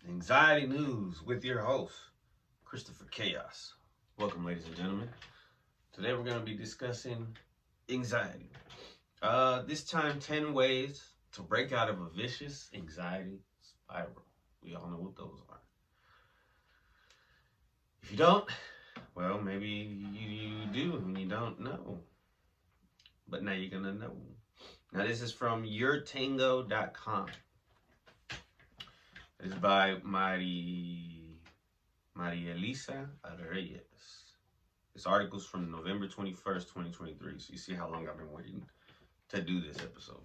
Anxiety News with your host, Christopher Chaos. Welcome, ladies and gentlemen. Today we're going to be discussing anxiety. This time, 10 ways to break out of a vicious anxiety spiral. We all know what those are. If you don't, well, maybe you do and you don't know. But now you're going to know. Now, this is from yourtango.com. It's by Maria Elisa Reyes. This article's from November 21st, 2023. So you see how long I've been waiting to do this episode.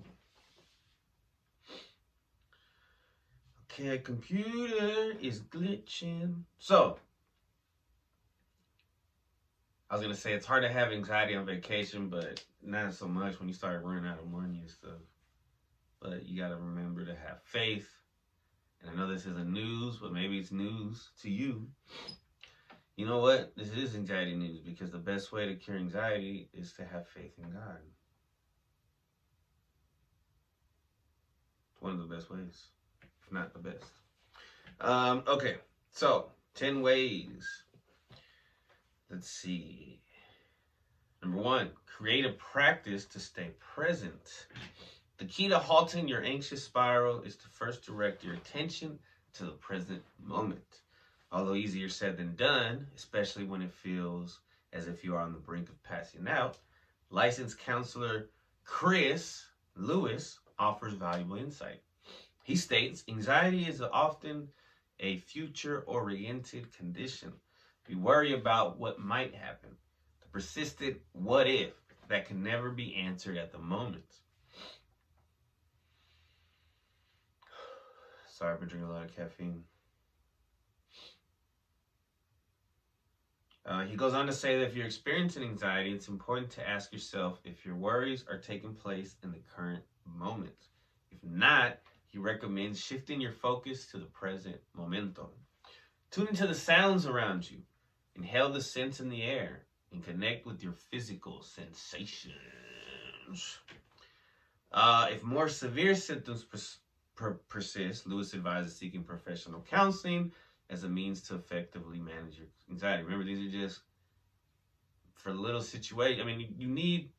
Okay, computer is glitching. So, I was going to say it's hard to have anxiety on vacation, but not so much when you start running out of money and stuff. But you got to remember to have faith. And I know this isn't news, but maybe it's news to you. You know what? This is anxiety news because the best way to cure anxiety is to have faith in God. It's one of the best ways, if not the best. Okay, so 10 ways. Let's see. Number 1, create a practice to stay present. The key to halting your anxious spiral is to first direct your attention to the present moment. Although easier said than done, especially when it feels as if you are on the brink of passing out, licensed counselor Chris Lewis offers valuable insight. He states, anxiety is often a future-oriented condition. We worry about what might happen, the persistent what if that can never be answered at the moment. Sorry, I've been drinking a lot of caffeine. He goes on to say that if you're experiencing anxiety, it's important to ask yourself if your worries are taking place in the current moment. If not, he recommends shifting your focus to the present momentum. Tune into the sounds around you. Inhale the scents in the air and connect with your physical sensations. If more severe symptoms persist, Lewis advises seeking professional counseling as a means to effectively manage your anxiety. Remember, these are just for little situations. I mean, you need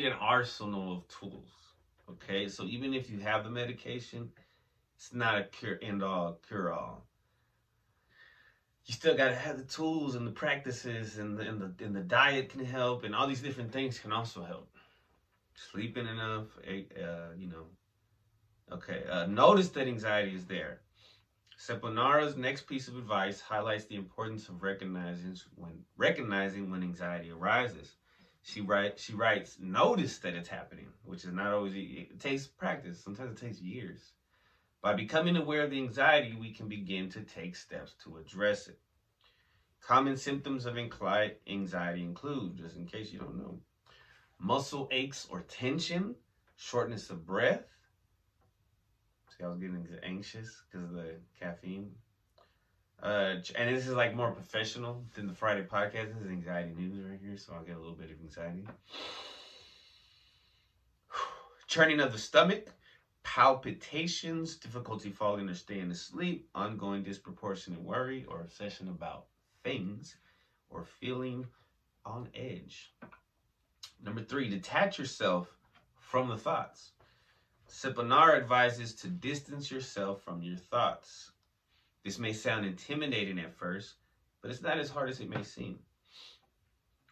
an arsenal of tools. Okay, so even if you have the medication, it's not a end-all, cure-all. You still got to have the tools and the practices, and the diet can help, and all these different things can also help. Sleeping enough, Okay, notice that anxiety is there. Seponara's next piece of advice highlights the importance of recognizing when anxiety arises. She writes, notice that it's happening, which is not always, it takes practice. Sometimes it takes years. By becoming aware of the anxiety, we can begin to take steps to address it. Common symptoms of anxiety include, just in case you don't know, muscle aches or tension, shortness of breath. See, I was getting anxious because of the caffeine. And this is like more professional than the Friday podcast. This is anxiety news right here, so I'll get a little bit of anxiety. Churning of the stomach, palpitations, difficulty falling or staying asleep, ongoing disproportionate worry or obsession about things, or feeling on edge. Number 3, detach yourself from the thoughts. Seponara advises to distance yourself from your thoughts. This may sound intimidating at first, but it's not as hard as it may seem.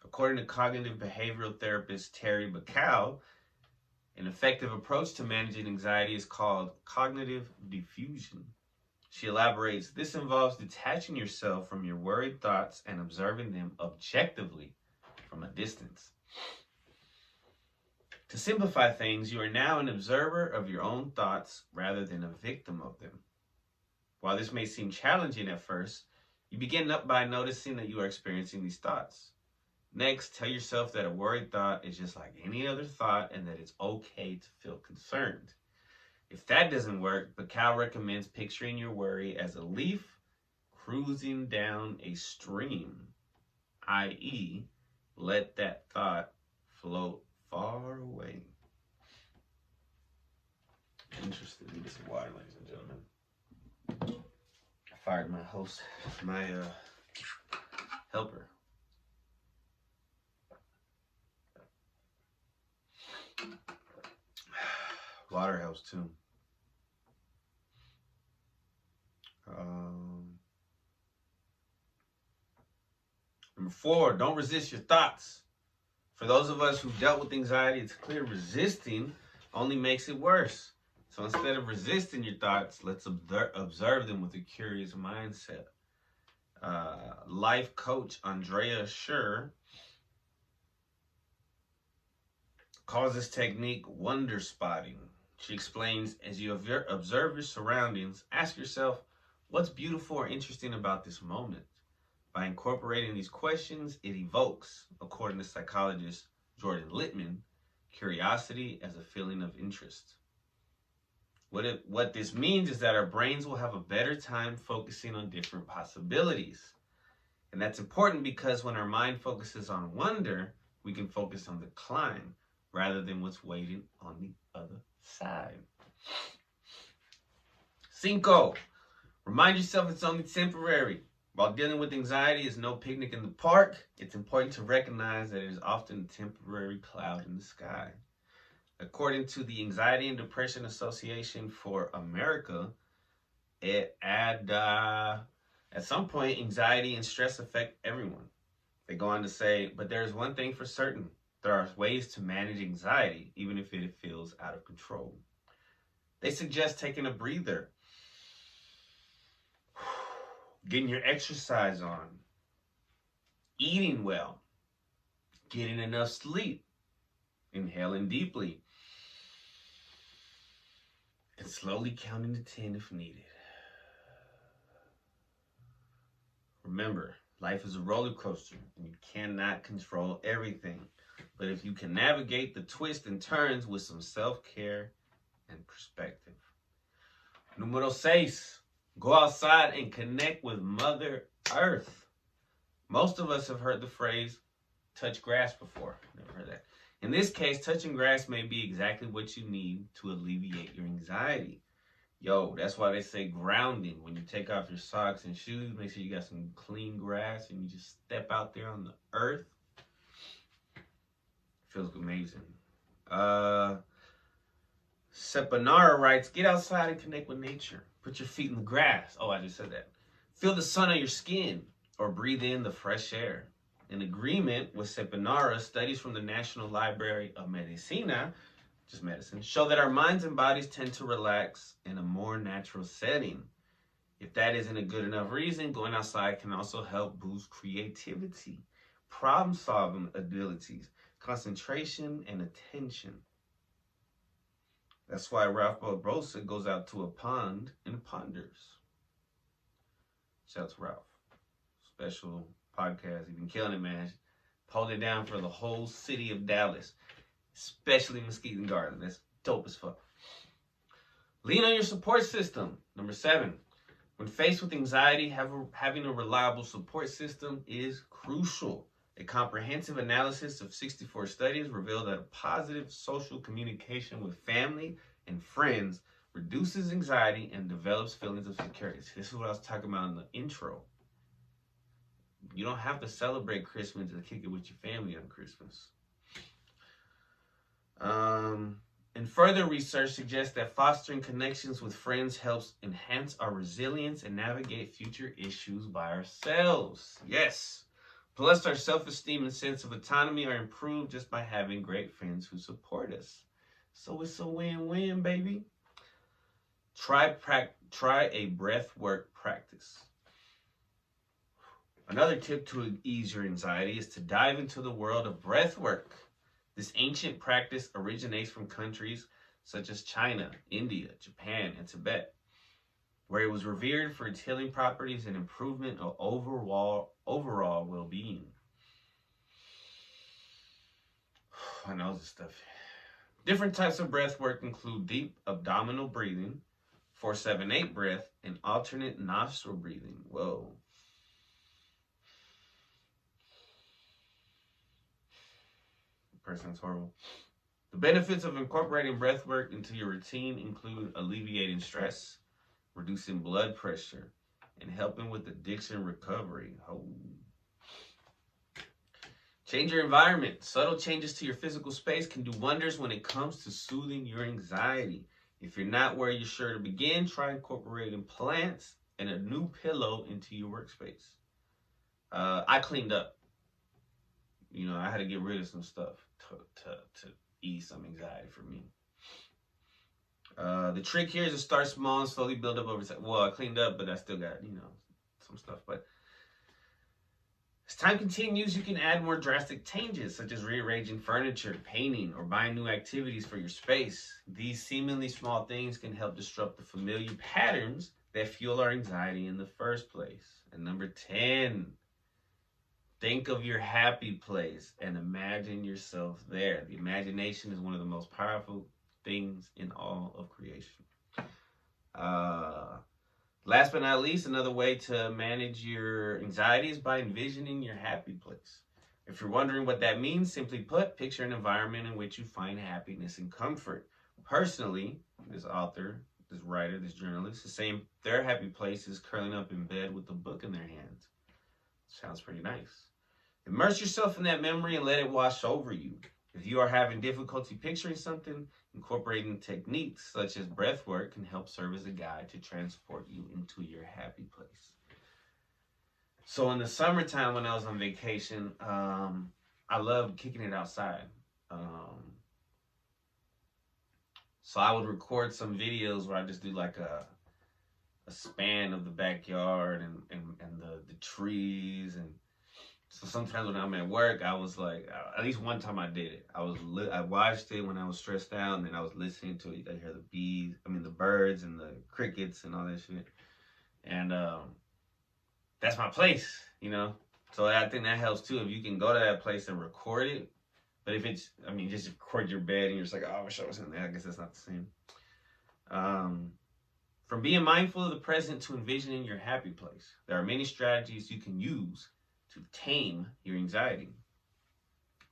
According to cognitive behavioral therapist Terry Bacow, an effective approach to managing anxiety is called cognitive diffusion. She elaborates, this involves detaching yourself from your worried thoughts and observing them objectively from a distance. To simplify things, you are now an observer of your own thoughts rather than a victim of them. While this may seem challenging at first, you begin up by noticing that you are experiencing these thoughts. Next, tell yourself that a worried thought is just like any other thought and that it's okay to feel concerned. If that doesn't work, Bacow recommends picturing your worry as a leaf cruising down a stream, i.e., let that thought float far away. Interesting. Need some water, ladies and gentlemen. Fired my host, my helper. Water helps too. Number 4, don't resist your thoughts. For those of us who've dealt with anxiety, it's clear resisting only makes it worse. So instead of resisting your thoughts, let's observe them with a curious mindset. Life coach Andrea Schur calls this technique wonder spotting. She explains, as you observe your surroundings, ask yourself, what's beautiful or interesting about this moment? By incorporating these questions, it evokes, according to psychologist Jordan Littman, curiosity as a feeling of interest. What this means is that our brains will have a better time focusing on different possibilities. And that's important because when our mind focuses on wonder, we can focus on the climb rather than what's waiting on the other side. 5, remind yourself it's only temporary. While dealing with anxiety is no picnic in the park, it's important to recognize that it is often a temporary cloud in the sky. According to the Anxiety and Depression Association for America, at some point, anxiety and stress affect everyone. They go on to say, but there is one thing for certain. There are ways to manage anxiety, even if it feels out of control. They suggest taking a breather, getting your exercise on, eating well, getting enough sleep, inhaling deeply, and slowly counting to 10 if needed. Remember, life is a roller coaster, and you cannot control everything. But if you can navigate the twists and turns with some self-care and perspective. Número 6, go outside and connect with Mother Earth. Most of us have heard the phrase, touch grass before. Never heard that. In this case, touching grass may be exactly what you need to alleviate your anxiety. Yo, that's why they say grounding. When you take off your socks and shoes, make sure you got some clean grass and you just step out there on the earth. Feels amazing. Sepanara writes, get outside and connect with nature. Put your feet in the grass. Oh, I just said that. Feel the sun on your skin or breathe in the fresh air. In agreement with Sepanara, studies from the National Library of Medicina, just medicine, show that our minds and bodies tend to relax in a more natural setting. If that isn't a good enough reason, going outside can also help boost creativity, problem-solving abilities, concentration, and attention. That's why Ralph Barbosa goes out to a pond and ponders. Shout out to Ralph. Special podcast. He's been killing it, man. Holding it down for the whole city of Dallas, especially Mesquite Garden. That's dope as fuck. Lean on your support system. Number 7. When faced with anxiety, having a reliable support system is crucial. A comprehensive analysis of 64 studies revealed that a positive social communication with family and friends reduces anxiety and develops feelings of security. This is what I was talking about in the intro. You don't have to celebrate Christmas to kick it with your family on Christmas. And further research suggests that fostering connections with friends helps enhance our resilience and navigate future issues by ourselves. Yes. Plus, our self-esteem and sense of autonomy are improved just by having great friends who support us. So it's a win-win, baby. Try a breath work practice. Another tip to ease your anxiety is to dive into the world of breath work. This ancient practice originates from countries such as China, India, Japan, and Tibet, where it was revered for its healing properties and improvement of overall well-being. I know this stuff. Different types of breath work include deep abdominal breathing, 4-7-8 breath, and alternate nostril breathing. Whoa. Person's horrible. The benefits of incorporating breath work into your routine include alleviating stress, reducing blood pressure, and helping with addiction recovery. Oh. Change your environment. Subtle changes to your physical space can do wonders when it comes to soothing your anxiety. If you're not where you're sure to begin, try incorporating plants and a new pillow into your workspace. I cleaned up. You know, I had to get rid of some stuff to ease some anxiety for me. The trick here is to start small and slowly build up over time. Well, I cleaned up, but I still got, you know, some stuff. But as time continues, you can add more drastic changes, such as rearranging furniture, painting, or buying new activities for your space. These seemingly small things can help disrupt the familiar patterns that fuel our anxiety in the first place. And number 10, think of your happy place and imagine yourself there. The imagination is one of the most powerful things in all of creation. Last but not least, another way to manage your anxiety is by envisioning your happy place. If you're wondering what that means, simply put, picture an environment in which you find happiness and comfort. Personally, this author, this writer, this journalist is saying their happy place is curling up in bed with a book in their hands. Sounds pretty nice. Immerse yourself in that memory and let it wash over you. If you are having difficulty picturing something, incorporating techniques such as breath work can help serve as a guide to transport you into your happy place. So in the summertime when I was on vacation, I loved kicking it outside. So I would record some videos where I just do like a span of the backyard and the trees. And so sometimes when I'm at work, I was like, at least one time I did it. I watched it when I was stressed out, and then I was listening to it. I hear the birds and the crickets and all that shit. And that's my place, you know? So I think that helps too. If you can go to that place and record it. But if it's, just record your bed and you're just like, oh, I wish I was in there. I guess that's not the same. From being mindful of the present to envisioning your happy place, there are many strategies you can use to tame your anxiety.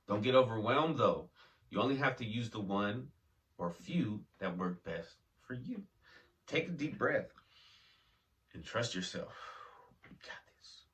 Don't get overwhelmed though. You only have to use the one or few that work best for you. Take a deep breath and trust yourself. You got this.